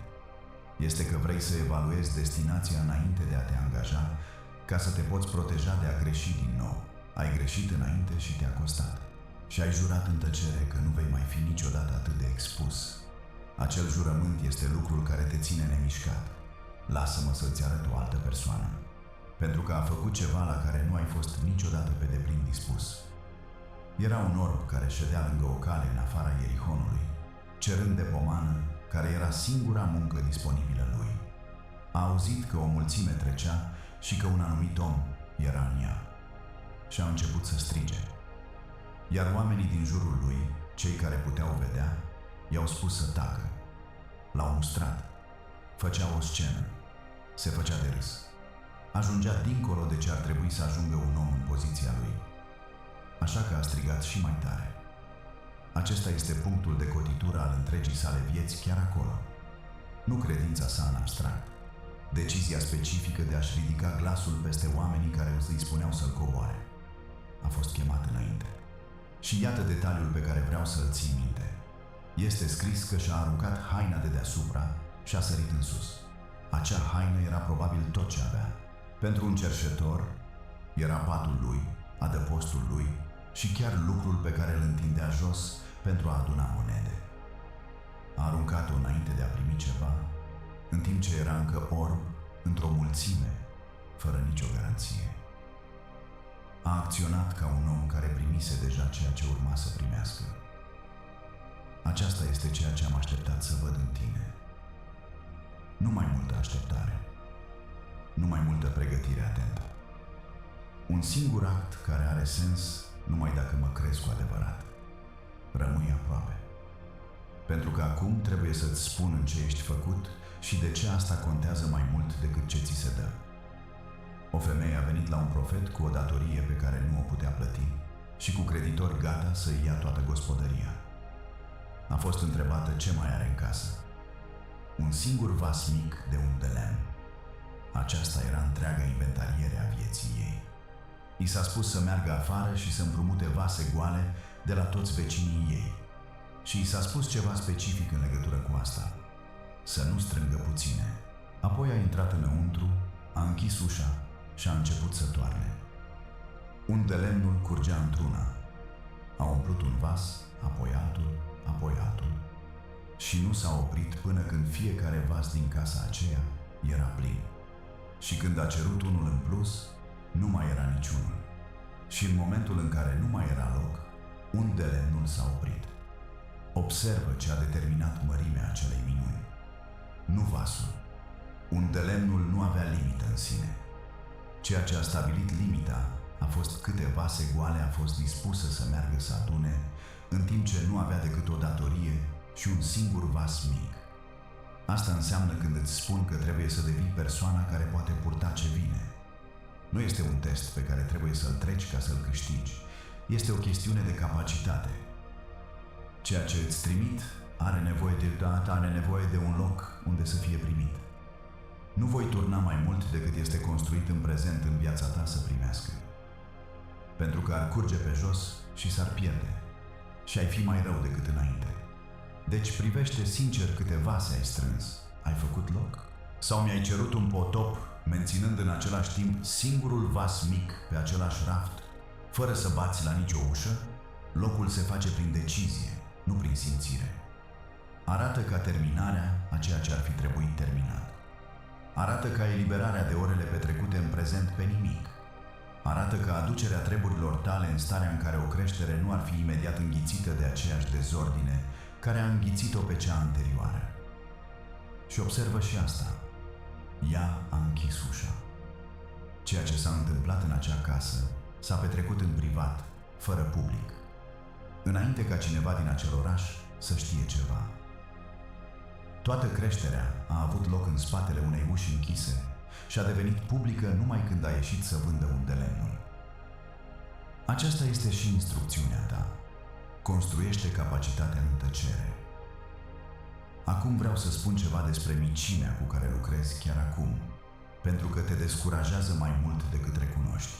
Este că vrei să evaluezi destinația înainte de a te angaja, ca să te poți proteja de a greși din nou. Ai greșit înainte și te-a costat. Și ai jurat în tăcere că nu vei mai fi niciodată atât de expus. Acel jurământ este lucrul care te ține nemișcat. Lasă-mă să-ți arăt o altă persoană. Pentru că a făcut ceva la care nu ai fost niciodată pe deplin dispus. Era un orb care ședea lângă o cale în afara Ierihonului, cerând de pomană, care era singura muncă disponibilă lui. A auzit că o mulțime trecea și că un anumit om era în ea. Și a început să strige. Iar oamenii din jurul lui, cei care puteau vedea, i-au spus să tacă. L-au mustrat. Făcea o scenă. Se făcea de râs. Ajungea dincolo de ce ar trebui să ajungă un om în poziția lui. Așa că a strigat și mai tare. Acesta este punctul de cotitură al întregii sale vieți chiar acolo. Nu credința sa în abstract. Decizia specifică de a-și ridica glasul peste oamenii care îi spuneau să-l coboare. A fost chemat înainte. Și iată detaliul pe care vreau să-l ții minte. Este scris că și-a aruncat haina de deasupra și a sărit în sus. Acea haină era probabil tot ce avea. Pentru un cerșetor, era patul lui, adăpostul lui și chiar lucrul pe care îl întindea jos pentru a aduna monede. A aruncat-o înainte de a primi ceva, în timp ce era încă orb, într-o mulțime, fără nicio garanție. A acționat ca un om care primise deja ceea ce urma să primească. Aceasta este ceea ce am așteptat să văd în tine. Nu mai multă așteptare, nu mai multă pregătire atentă. Un singur act care are sens numai dacă mă crezi cu adevărat. Rămâi aproape. Pentru că acum trebuie să-ți spun în ce ești făcut și de ce asta contează mai mult decât ce ți se dă. O femeie a venit la un profet cu o datorie pe care nu o putea plăti și cu creditori gata să-i ia toată gospodăria. A fost întrebată ce mai are în casă. Un singur vas mic de un de lemn. Aceasta era întreaga inventariere a vieții ei. I s-a spus să meargă afară și să împrumute vase goale de la toți vecinii ei. Și i s-a spus ceva specific în legătură cu asta. Să nu strângă puține. Apoi a intrat înăuntru, a închis ușa și a început să toarne. Un de lemnul curgea într-una. A umplut un vas, apoi altul și nu s-a oprit până când fiecare vas din casa aceea era plin. Și când a cerut unul în plus, nu mai era niciunul. Și în momentul în care nu mai era loc, un de lemnul s-a oprit. Observă ce a determinat mărimea acelei minuni. Nu vasul. Un de lemnul nu avea limită în sine. Ceea ce a stabilit limita a fost câte vase goale a fost dispusă să meargă să adune, în timp ce nu avea decât o datorie și un singur vas mic. Asta înseamnă când îți spun că trebuie să devii persoana care poate purta ce vine. Nu este un test pe care trebuie să-l treci ca să-l câștigi. Este o chestiune de capacitate. Ceea ce îți trimit are nevoie de un loc unde să fie primit. Nu voi turna mai mult decât este construit în prezent în viața ta să primească. Pentru că ar curge pe jos și s-ar pierde. Și ai fi mai rău decât înainte. Deci privește sincer câte vase ai strâns. Ai făcut loc? Sau mi-ai cerut un potop, menținând în același timp singurul vas mic pe același raft, fără să bați la nicio ușă? Locul se face prin decizie, nu prin simțire. Arată ca terminarea a ceea ce ar fi trebuit terminat. Arată ca eliberarea de orele petrecute în prezent pe nimic. Arată ca aducerea treburilor tale în starea în care o creștere nu ar fi imediat înghițită de aceeași dezordine care a înghițit-o pe cea anterioară. Și observă și asta. Ea a închis ușa. Ceea ce s-a întâmplat în acea casă s-a petrecut în privat, fără public, înainte ca cineva din acel oraș să știe ceva. Toată creșterea a avut loc în spatele unei uși închise și a devenit publică numai când a ieșit să vândă un de lemnul. Aceasta este și instrucțiunea ta. construiește capacitatea în tăcere. Acum vreau să spun ceva despre micimea cu care lucrezi chiar acum, pentru că te descurajează mai mult decât recunoști.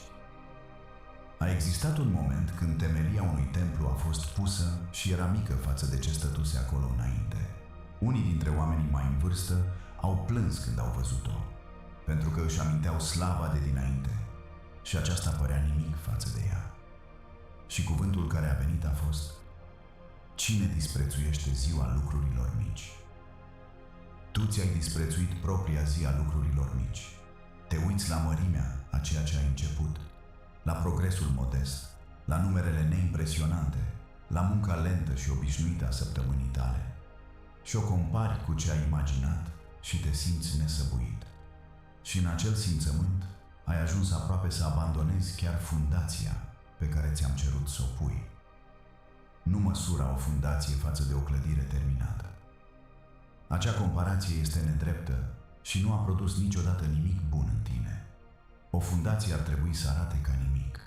A existat un moment când temelia unui templu a fost pusă și era mică față de ce stătuse acolo înainte. Unii dintre oamenii mai în vârstă au plâns când au văzut-o, pentru că își aminteau slava de dinainte și aceasta părea nimic față de ea. Și cuvântul care a venit a fost: cine disprețuiește ziua lucrurilor mici? Tu ți-ai disprețuit propria zi a lucrurilor mici. Te uiți la mărimea a ceea ce ai început, la progresul modest, la numerele neimpresionante, la munca lentă și obișnuită a săptămânii tale și o compari cu ce ai imaginat și te simți nesăbuit. Și în acel simțământ ai ajuns aproape să abandonezi chiar fundația pe care ți-am cerut să o pui. Nu măsura o fundație față de o clădire terminată. Acea comparație este nedreptă și nu a produs niciodată nimic bun în tine. O fundație ar trebui să arate ca nimic.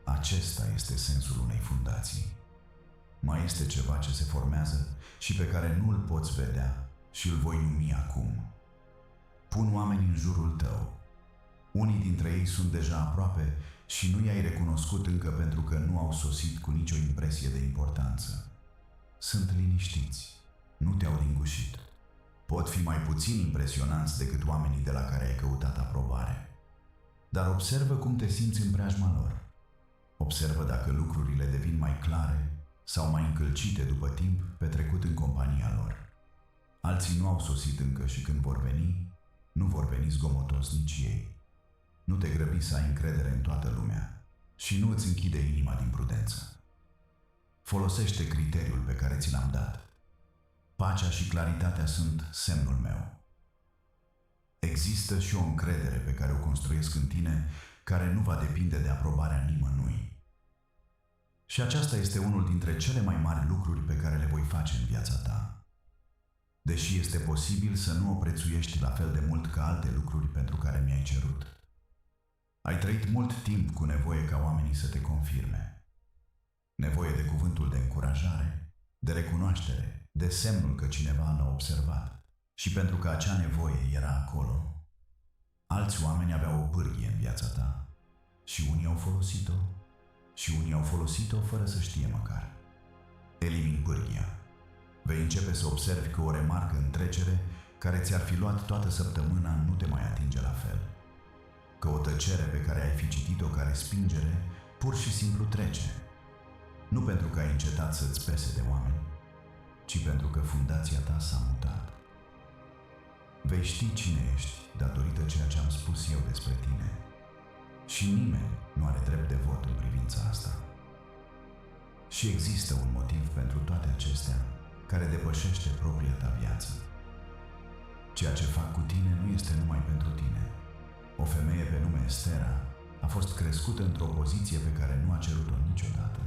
Acesta este sensul unei fundații. Mai este ceva ce se formează și pe care nu îl poți vedea și îl voi numi acum. Pun oameni în jurul tău. Unii dintre ei sunt deja aproape și nu i-ai recunoscut încă pentru că nu au sosit cu nicio impresie de importanță. Sunt liniștiți, nu te-au lingușit. Pot fi mai puțin impresionanți decât oamenii de la care ai căutat aprobare. Dar observă cum te simți în preajma lor. Observă dacă lucrurile devin mai clare sau mai încălcite după timp petrecut în compania lor. Alții nu au sosit încă și când vor veni, nu vor veni zgomotos nici ei. Nu te grăbi să ai încredere în toată lumea și nu îți închide inima din prudență. Folosește criteriul pe care ți l-am dat. Pacea și claritatea sunt semnul meu. Există și o încredere pe care o construiesc în tine, care nu va depinde de aprobarea nimănui. Și aceasta este unul dintre cele mai mari lucruri pe care le voi face în viața ta. Deși este posibil să nu o prețuiești la fel de mult ca alte lucruri pentru care mi-ai cerut. Ai trăit mult timp cu nevoie ca oamenii să te confirme. Nevoie de cuvântul de încurajare, de recunoaștere, de semnul că cineva l-a observat. Și pentru că acea nevoie era acolo, alți oameni aveau o pârghie în viața ta. Și unii au folosit-o, și unii au folosit-o fără să știe măcar. Elimini pârghia. Vei începe să observi că o remarcă în trecere care ți-ar fi luat toată săptămâna nu te mai atinge la fel. Că o tăcere pe care ai fi citit-o ca respingere pur și simplu trece. Nu pentru că ai încetat să-ți pese de oameni, ci pentru că fundația ta s-a mutat. Vei ști cine ești datorită ceea ce am spus eu despre tine. Și nimeni nu are drept de vot în privința asta. Și există un motiv pentru toate acestea care depășește propria ta viață. Ceea ce fac cu tine nu este numai pentru tine. O femeie pe nume Estera a fost crescută într-o poziție pe care nu a cerut-o niciodată.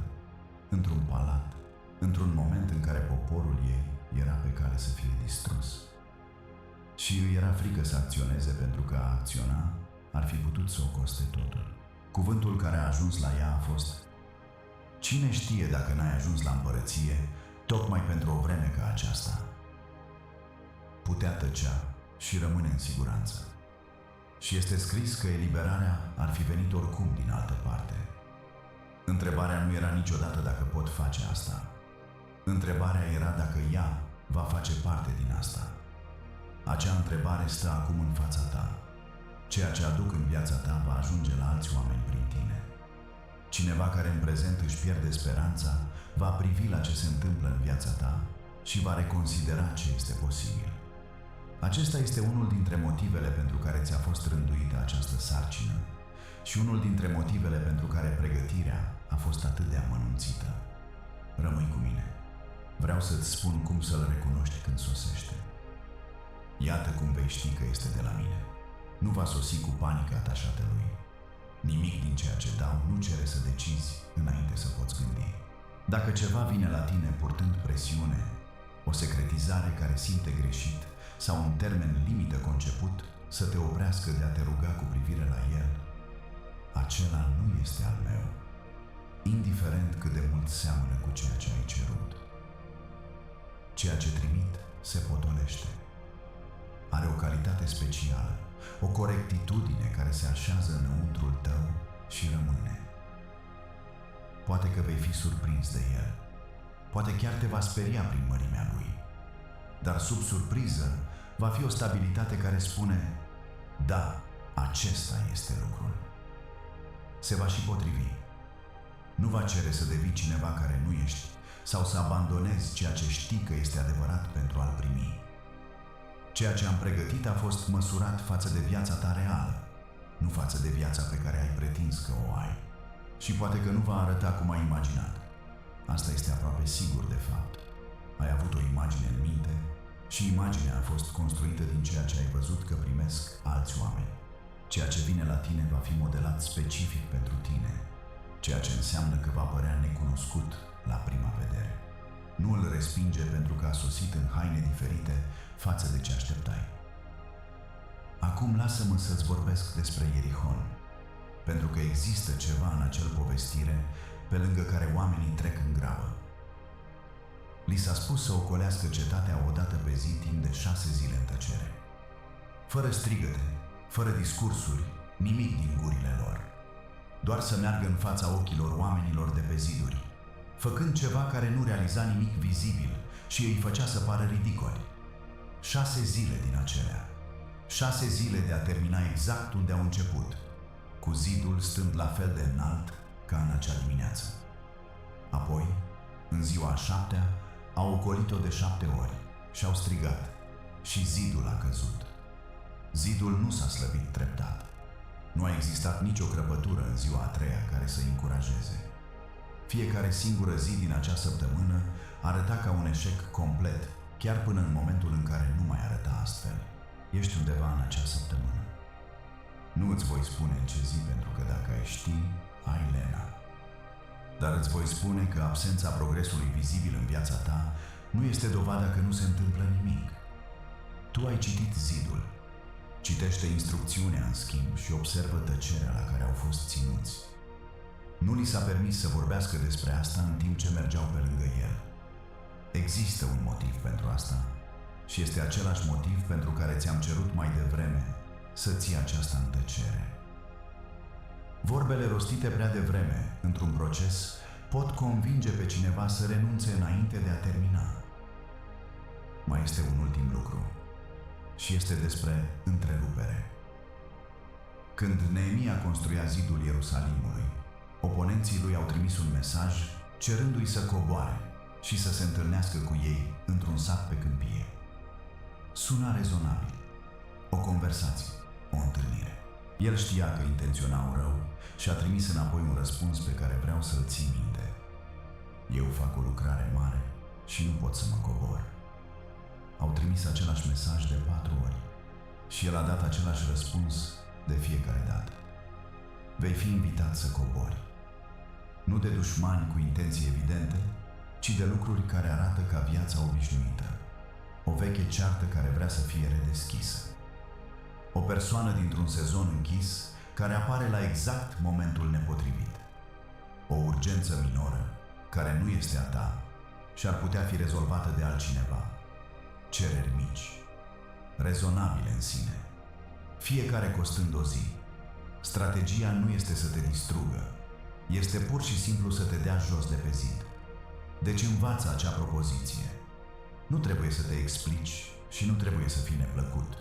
Într-un palat, într-un moment în care poporul ei era pe cale să fie distrus. Și îi era frică să acționeze pentru că a acționa ar fi putut să o coste totul. Cuvântul care a ajuns la ea a fost: cine știe dacă n-ai ajuns la împărăție tocmai pentru o vreme ca aceasta? Putea tăcea și rămâne în siguranță. Și este scris că eliberarea ar fi venit oricum din altă parte. Întrebarea nu era niciodată dacă pot face asta. Întrebarea era dacă ea va face parte din asta. Acea întrebare stă acum în fața ta. Ceea ce aduc în viața ta va ajunge la alți oameni prin tine. Cineva care în prezent își pierde speranța va privi la ce se întâmplă în viața ta și va reconsidera ce este posibil. Acesta este unul dintre motivele pentru care ți-a fost rânduită această sarcină și unul dintre motivele pentru care pregătirea a fost atât de amănunțită. Rămâi cu mine. Vreau să-ți spun cum să-l recunoști când sosește. Iată cum vei ști că este de la mine. Nu va sosi cu panică atașată lui. Nimic din ceea ce dau nu cere să decizi înainte să poți gândi. Dacă ceva vine la tine purtând presiune, o secretizare care simte greșit sau un termen limită conceput să te oprească de a te ruga cu privire la el, acela nu este al meu. indiferent cât de mult seamănă cu ceea ce ai cerut. Ceea ce trimit se potolește. Are o calitate specială, o corectitudine care se așează înăuntrul tău și rămâne. Poate că vei fi surprins de el, poate chiar te va speria prin mărimea lui, dar sub surpriză va fi o stabilitate care spune: da, acesta este lucrul. Se va și potrivi. Nu va cere să devii cineva care nu ești sau să abandonezi ceea ce știi că este adevărat pentru a-l primi. Ceea ce am pregătit a fost măsurat față de viața ta reală, nu față de viața pe care ai pretins că o ai. Și poate că nu va arăta cum ai imaginat. Asta este aproape sigur de fapt. Ai avut o imagine în minte și imaginea a fost construită din ceea ce ai văzut că primesc alți oameni. Ceea ce vine la tine va fi modelat specific pentru tine, ceea ce înseamnă că va părea necunoscut la prima vedere. Nu îl respinge pentru că a sosit în haine diferite față de ce așteptai. Acum lasă-mă să-ți vorbesc despre Ierihon, pentru că există ceva în acel povestire pe lângă care oamenii trec în grabă. Li s-a spus să ocolească cetatea o dată pe zi timp de 6 zile în tăcere. Fără strigăte, fără discursuri, nimic din gurile lor. Doar să meargă în fața ochilor oamenilor de pe ziduri, făcând ceva care nu realiza nimic vizibil și îi făcea să pară ridicoli. 6 zile din acelea. 6 zile de a termina exact unde au început, cu zidul stând la fel de înalt ca în acea dimineață. Apoi, în ziua a 7-a, au ocolit-o de 7 ori și au strigat și zidul a căzut. Zidul nu s-a slăbit treptat. Nu a existat nicio crăpătură în ziua a 3-a care să-i încurajeze. Fiecare singură zi din acea săptămână arăta ca un eșec complet, chiar până în momentul în care nu mai arăta astfel. Ești undeva în acea săptămână. Nu îți voi spune în ce zi, pentru că dacă ai ști, ai lena. Dar îți voi spune că absența progresului vizibil în viața ta nu este dovada că nu se întâmplă nimic. Tu ai citit zidul. Citește instrucțiunea, în schimb, și observă tăcerea la care au fost ținuți. Nu li s-a permis să vorbească despre asta în timp ce mergeau pe lângă el. Există un motiv pentru asta și este același motiv pentru care ți-am cerut mai devreme să ții aceasta în tăcere. Vorbele rostite prea devreme, într-un proces, pot convinge pe cineva să renunțe înainte de a termina. Mai este un ultim lucru și este despre întrerupere. Când Neemia construia zidul Ierusalimului, oponenții lui au trimis un mesaj cerându-i să coboare și să se întâlnească cu ei într-un sat pe câmpie. Suna rezonabil. O conversație, o întâlnire. El știa că intenționau rău și a trimis înapoi un răspuns pe care vreau să-l ții minte. Eu fac o lucrare mare și nu pot să mă cobor. Au trimis același mesaj de 4 ori și el a dat același răspuns de fiecare dată. Vei fi invitat să cobori. Nu de dușmani cu intenții evidente, ci de lucruri care arată ca viața obișnuită. O veche ceartă care vrea să fie redeschisă. O persoană dintr-un sezon închis care apare la exact momentul nepotrivit. O urgență minoră care nu este a ta și ar putea fi rezolvată de altcineva. Cereri mici, rezonabile în sine, fiecare costând o zi. Strategia nu este să te distrugă, este pur și simplu să te dea jos de pe zid. Deci învață acea propoziție. Nu trebuie să te explici și nu trebuie să fii neplăcut.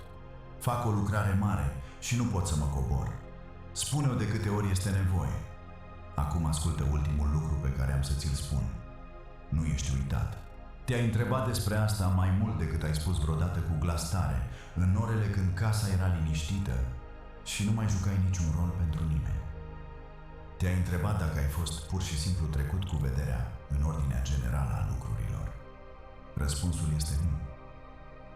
Fac o lucrare mare și nu pot să mă cobor. Spune-o de câte ori este nevoie. Acum ascultă ultimul lucru pe care am să ți-l spun. Nu ești uitat. Te-ai întrebat despre asta mai mult decât ai spus vreodată cu glas tare, în orele când casa era liniștită și nu mai jucai niciun rol pentru nimeni. Te-ai întrebat dacă ai fost pur și simplu trecut cu vederea în ordinea generală a lucrurilor. Răspunsul este nu.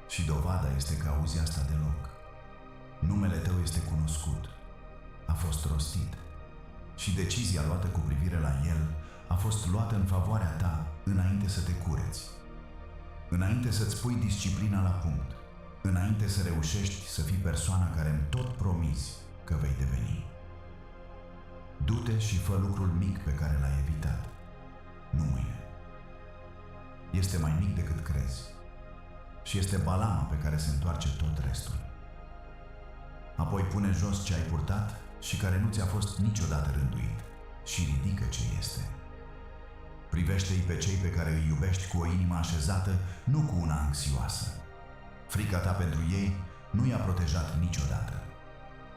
Și dovada este că auzi asta deloc. Numele tău este cunoscut, a fost rostit și decizia luată cu privire la el a fost luată în favoarea ta înainte să te cureți, înainte să-ți pui disciplina la punct, înainte să reușești să fii persoana care îmi tot promiți că vei deveni. Du-te și fă lucrul mic pe care l-ai evitat. Nu mâine. Este mai mic decât crezi. Și este balama pe care se întoarce tot restul. Apoi pune jos ce ai purtat și care nu ți-a fost niciodată rânduit și ridică ce este. Privește-i pe cei pe care îi iubești cu o inimă așezată, nu cu una anxioasă. Frica ta pentru ei nu i-a protejat niciodată.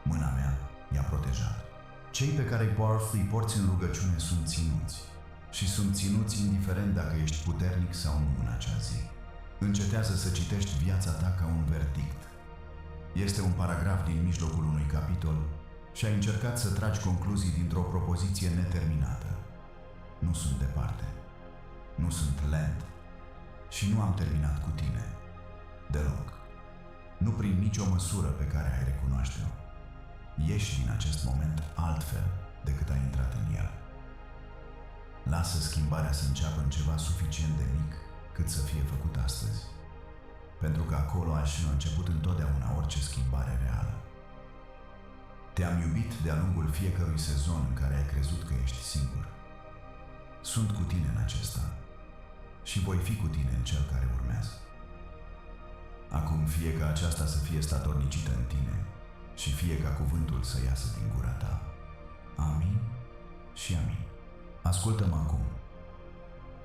Mâna mea i-a protejat. Cei pe care îi porți în rugăciune sunt ținuți. Și sunt ținuți indiferent dacă ești puternic sau nu în acea zi. Încetează să citești viața ta ca un verdict. Este un paragraf din mijlocul unui capitol și ai încercat să tragi concluzii dintr-o propoziție neterminată. Nu sunt departe, nu sunt lent și nu am terminat cu tine. Deloc. Nu prin nicio măsură pe care ai recunoaște-o. Ieși din acest moment altfel decât ai intrat în el. Lasă schimbarea să înceapă în ceva suficient de mic cât să fie făcut astăzi. Pentru că acolo a și început întotdeauna orice schimbare reală. Te-am iubit de-a lungul fiecărui sezon în care ai crezut că ești singur. Sunt cu tine în acesta și voi fi cu tine în cel care urmează. Acum fie ca aceasta să fie statornicită în tine și fie ca cuvântul să iasă din gura ta. Amin și amin. Ascultă-mă acum,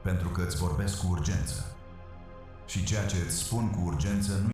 pentru că îți vorbesc cu urgență și ceea ce îți spun cu urgență nu